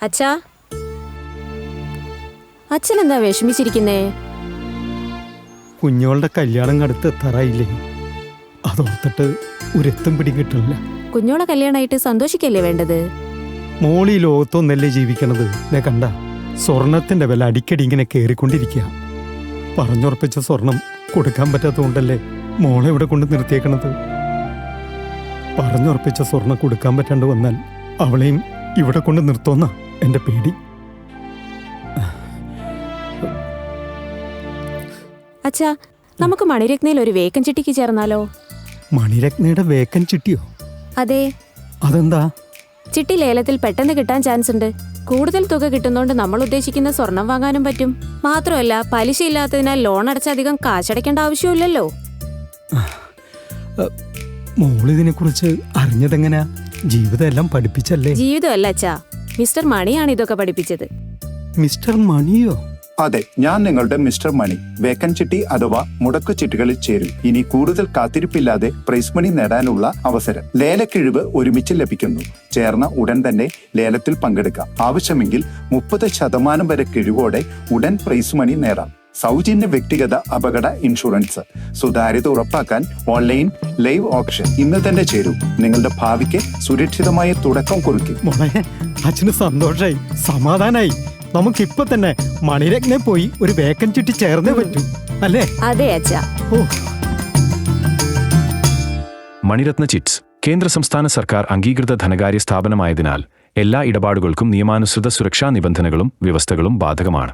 അച്ഛാ, അച്ഛൻ എന്താ വിഷമിച്ചിരിക്കുന്നേ? കുഞ്ഞോളുടെ കല്യാണം അടുത്ത് എത്താറായില്ലേ, അതോർത്തിട്ട് ഒരെത്തും പിടി കിട്ടില്ല. കുഞ്ഞോളെ കല്യാണമായിട്ട് സന്തോഷിക്കല്ലേ വേണ്ടത്? മോളി ലോകത്തൊന്നല്ലേ ജീവിക്കണത്. ഞാൻ കണ്ട സ്വർണത്തിന്റെ വില അടിക്കടി ഇങ്ങനെ കയറിക്കൊണ്ടിരിക്കുക. പറഞ്ഞുറപ്പിച്ച സ്വർണം കൊടുക്കാൻ പറ്റാത്തതുകൊണ്ടല്ലേ മോളെ ഇവിടെ കൊണ്ട് നിർത്തിയേക്കണത്. പറഞ്ഞുറപ്പിച്ച സ്വർണം കൊടുക്കാൻ പറ്റാണ്ട് വന്നാൽ അവളെയും ഇവിടെ കൊണ്ട് നിർത്തുമെന്ന എന്റെ പേടി. അച്ഛാ, നമുക്ക് മണിരത്നയിൽ ഒരു വേക്കൻ ചിട്ടിക്ക് ചേർന്നാലോ? മണിരത്നയുടെ വേക്കൻ ചിട്ടിയോ? അതെ. അതെന്താ? ചിട്ടി ലേലത്തിൽ പെട്ടെന്ന് കിട്ടാൻ ചാൻസ് ഉണ്ട്. കൂടുതൽ തുക കിട്ടുന്നോണ്ട് നമ്മൾ ഉദ്ദേശിക്കുന്ന സ്വർണം വാങ്ങാനും പറ്റും. മാത്രമല്ല, പലിശ ഇല്ലാത്തതിനാൽ ലോൺ അടച്ചധികം കാശടയ്ക്കേണ്ട ആവശ്യമില്ലല്ലോ. മോളിതിനെ കുറിച്ച് അറിഞ്ഞതെങ്ങനെയാ? ജീവിതം എല്ലാം പഠിപ്പിച്ചല്ലേ? ജീവിതമല്ല അച്ഛാ, മിസ്റ്റർ മണിയാണ് ഇതൊക്കെ പഠിപ്പിച്ചത്. മിസ്റ്റർ മണിയോ? അതെ, ഞാൻ നിങ്ങളുടെ മിസ്റ്റർ മണി. വേക്കൻ ചിട്ടി അഥവാ മുടക്കു ചിട്ടികളിൽ ചേരും. ഇനി കൂടുതൽ കാത്തിരിപ്പില്ലാതെ പ്രൈസ് മണി നേടാനുള്ള അവസരം. ലേലക്കിഴിവ് ഒരുമിച്ച് ലഭിക്കുന്നു. ചേർന്ന ഉടൻ തന്നെ ലേലത്തിൽ പങ്കെടുക്കാം. ആവശ്യമെങ്കിൽ 30% വരെ കിഴിവോടെ ഉടൻ പ്രൈസ് മണി നേടാം. സൗജന്യ വ്യക്തിഗത അപകട ഇൻഷുറൻസ്. സുതാര്യത ഉറപ്പാക്കാൻ ഓൺലൈൻ ലൈവ് ഓപ്ഷൻ. ഇന്ന് തന്നെ ചേരൂ. നിങ്ങളുടെ ഭാവിക്ക് സുരക്ഷിതമായ തുടക്കം കുറിക്കും. മോളെ, അച്ഛന് സന്തോഷായി, സമാധാനായി. നമുക്കിപ്പൊ തന്നെ മണിരത്നെ പോയി ഒരു വേക്കൻ ചിട്ടി ചേർന്നേ പറ്റൂ, അല്ലേ? അതെ അച്ഛാ. മണിരത്ന ചിറ്റ്സ് കേന്ദ്ര സംസ്ഥാന സർക്കാർ അംഗീകൃത ധനകാര്യ സ്ഥാപനമായതിനാൽ എല്ലാ ഇടപാടുകൾക്കും നിയമാനുസൃത സുരക്ഷാ നിബന്ധനകളും വ്യവസ്ഥകളും ബാധകമാണ്.